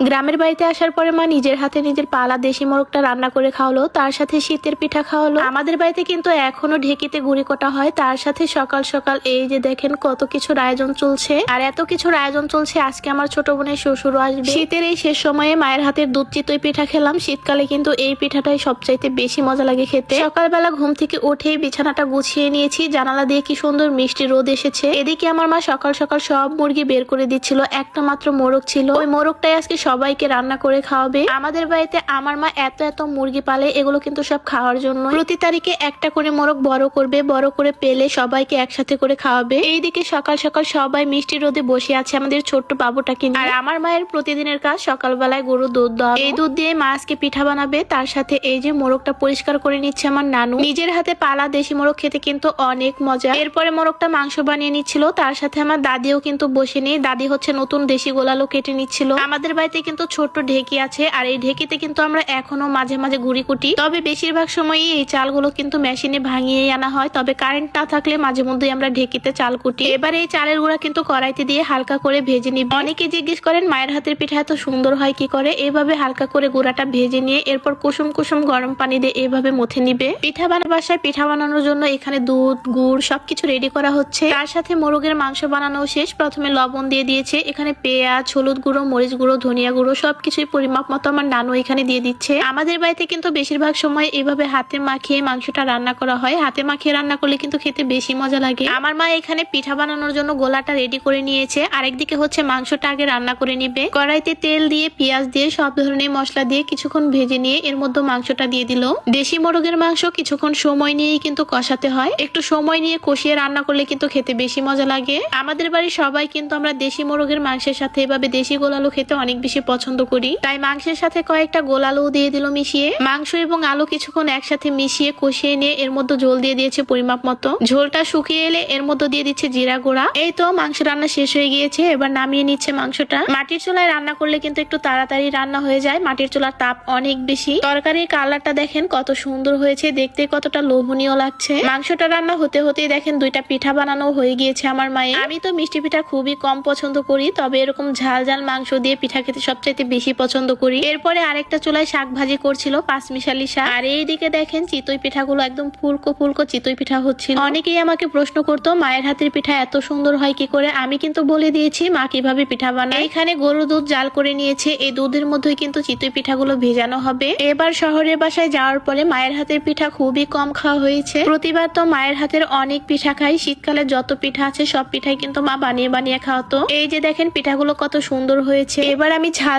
গ্রামের বাড়িতে আসার পরে মা নিজের হাতে নিজের পালা দেশি মোরগটা রান্না করে খাওয়ালো, তার সাথে শীতের পিঠা খাওয়ালো। আমাদের বাড়িতে কিন্তু এখনো ঢেকিতে গুঁড়ি কটা হয়, তার সাথে সকাল সকাল এই যে দেখেন কত কিছুর আয়োজন চলছে। আর এত কিছুর আয়োজন চলছে, আজকে আমার ছোট বোনের শ্বশুরও আসবে। শীতের এই শেষ সময়ে মায়ের হাতের দুধ চিতই পিঠা খেলাম। শীতকালে কিন্তু এই পিঠাটাই সবচাইতে বেশি মজা লাগে খেতে। সকালবেলা ঘুম থেকে উঠে বিছানাটা গুছিয়ে নিয়েছি, জানালা দিয়ে কি সুন্দর মিষ্টি রোদ এসেছে। এদিকে আমার মা সকাল সকাল সব মুরগি বের করে দিচ্ছিল, একটা মাত্র মোরগ ছিল, ওই মোরগটাই আজকে সবাইকে রান্না করে খাওয়াবে। আমাদের বাড়িতে আমার মা এত এত মুরগি পালে, এগুলো কিন্তু সব খাওয়ার জন্য। প্রতি তারিখে একটা করে মোরগ বড় করবে, বড় করে পেলে সবাইকে একসাথে করে খাওয়াবে। এইদিকে সকাল সকাল সবাই মিষ্টি রোদে বসে আছে আমাদের ছোট্ট বাবুটাকে নিয়ে। আর আমার মায়ের প্রতিদিনের কাজ সকালবেলায় গরু দুধ দেওয়া। এই দুধ দিয়ে মা আজকে পিঠা বানাবে। তার সাথে এই যে মোরগটা পরিষ্কার করে নিচ্ছে আমার নানু। নিজের হাতে পালা দেশি মোরগ খেতে কিন্তু অনেক মজা। এরপরে মোরগটা মাংস বানিয়ে নিচ্ছিল, তার সাথে আমার দাদিও কিন্তু বসে নেই। দাদি হচ্ছে নতুন দেশি গোলালো কেটে নিচ্ছিল। আমাদের বাড়িতে কিন্তু ছোট্ট ঢেকি আছে, আর এই ঢেকিতে কিন্তু আমরা এখনো মাঝে মাঝে গুঁড়ি কুটি। তবে বেশিরভাগ সময়ই এই চালগুলো কিন্তু মেশিনে ভাঙিয়ে আনা হয়, তবে কারেন্ট না থাকলে মাঝে মধ্যে আমরা ঢেকিতে চাল কুটি। এবার এই চালের গুঁড়া কিন্তু কড়াইতে দিয়ে হালকা করে ভেজে নিব। অনেকে জিজ্ঞেস করেন মায়ের হাতের পিঠা এত সুন্দর হয় কি করে। এইভাবে হালকা করে গুঁড়াটা ভেজে নিয়ে এরপর কুসুম কুসুম গরম পানি দিয়ে এইভাবে মথে নিবে। পিঠা বাসায় পিঠা বানানোর জন্য এখানে দুধ গুড় সবকিছু রেডি করা হচ্ছে। তার সাথে মোরগের মাংস বানানো শেষ। প্রথমে লবণ দিয়ে দিয়েছে, এখানে পেঁয়াজ, হলুদ গুঁড়ো, মরিচ গুঁড়ো, ধনিয়া গুঁড়ো সবকিছুই পরিমাপ মতো আমার নানু এখানে দিয়ে দিচ্ছে। আমাদের বাড়িতে কিন্তু বেশিরভাগ সময় এইভাবে হাতে মাখিয়ে মাংসটা রান্না করা হয়। হাতে মাখিয়ে রান্না করলে কিন্তু খেতে বেশি মজা লাগে। আমার মা এখানে পিঠা বানানোর জন্য গোলাটা রেডি করে নিয়েছে, আরেকদিকে হচ্ছে মাংসটা আগে রান্না করে নিবে। কড়াইতে তেল দিয়ে পেঁয়াজ দিয়ে সব ধরনের মশলা দিয়ে কিছুক্ষণ ভেজে নিয়ে এর মধ্যে মাংসটা দিয়ে দিল। দেশি মোরগের মাংস কিছুক্ষণ সময় নিয়েই কিন্তু কষাতে হয়, একটু সময় নিয়ে কষিয়ে রান্না করলে কিন্তু খেতে বেশি মজা লাগে। আমাদের বাড়ির সবাই কিন্তু আমরা দেশি মোরগের মাংসের সাথে এভাবে দেশি গোলালু খেতে অনেক বেশি পছন্দ করি, তাই মাংসের সাথে কয়েকটা গোলালু দিয়ে দিল মিশিয়ে। মাংস এবং আলু কিছুক্ষণ একসাথে মিশিয়ে কষিয়ে নিয়ে এর মধ্যে ঝোল দিয়ে দিয়েছে পরিমাপ মতো। ঝোলটা শুকিয়ে এলে এর মধ্যে দিয়ে দিচ্ছে জিরা গুঁড়া। এই তো মাংস রান্না শেষ হয়ে গিয়েছে, এবার নামিয়ে নিচ্ছে মাংসটা। মাটির চুলায় রান্না করলে কিন্তু একটু তাড়াতাড়ি রান্না হয়ে যায়, মাটির চুলার তাপ অনেক বেশি। তরকারির কালারটা দেখেন কত সুন্দর হয়েছে, দেখতে কতটা লোভনীয় লাগছে। মাংসটা রান্না হতে হতেই দেখেন দুইটা পিঠা বানানো হয়ে গিয়েছে আমার মায়ের। আমি তো মিষ্টি পিঠা খুবই কম পছন্দ করি, তবে এরকম ঝাল ঝাল মাংস দিয়ে পিঠা খেতে সবচাইতে বেশি পছন্দ করি। এরপরে আরেকটা চুলায় শাক ভাজি করছিল, পাঁচমিশালি শাক। আর এইদিকে দেখেন চিতই পিঠাগুলো একদম ফুলকো ফুলকো চিতই পিঠা হচ্ছিল। অনেকেই আমাকে প্রশ্ন করতো মায়ের হাতের পিঠা এত সুন্দর হয় কি করে। আমি কিন্তু বলে দিয়েছি মা কিভাবে পিঠা বানায়। এখানে গরু দুধ জাল করে নিয়েছে, এই দুধের মধ্যেই কিন্তু চিতই পিঠাগুলো ভেজানো হবে। এবার শহরের বাসায় যাওয়ার পরে মায়ের হাতের পিঠা খুবই কম খাওয়া হয়েছে। প্রতিবার তো মায়ের হাতের অনেক পিঠা খাই, শীতকালে যত পিঠা আছে সব পিঠাই কিন্তু মা বানিয়ে বানিয়ে খাওয়াতো। এই যে দেখেন পিঠাগুলো কত সুন্দর হয়েছে। এবার আমি ঝাল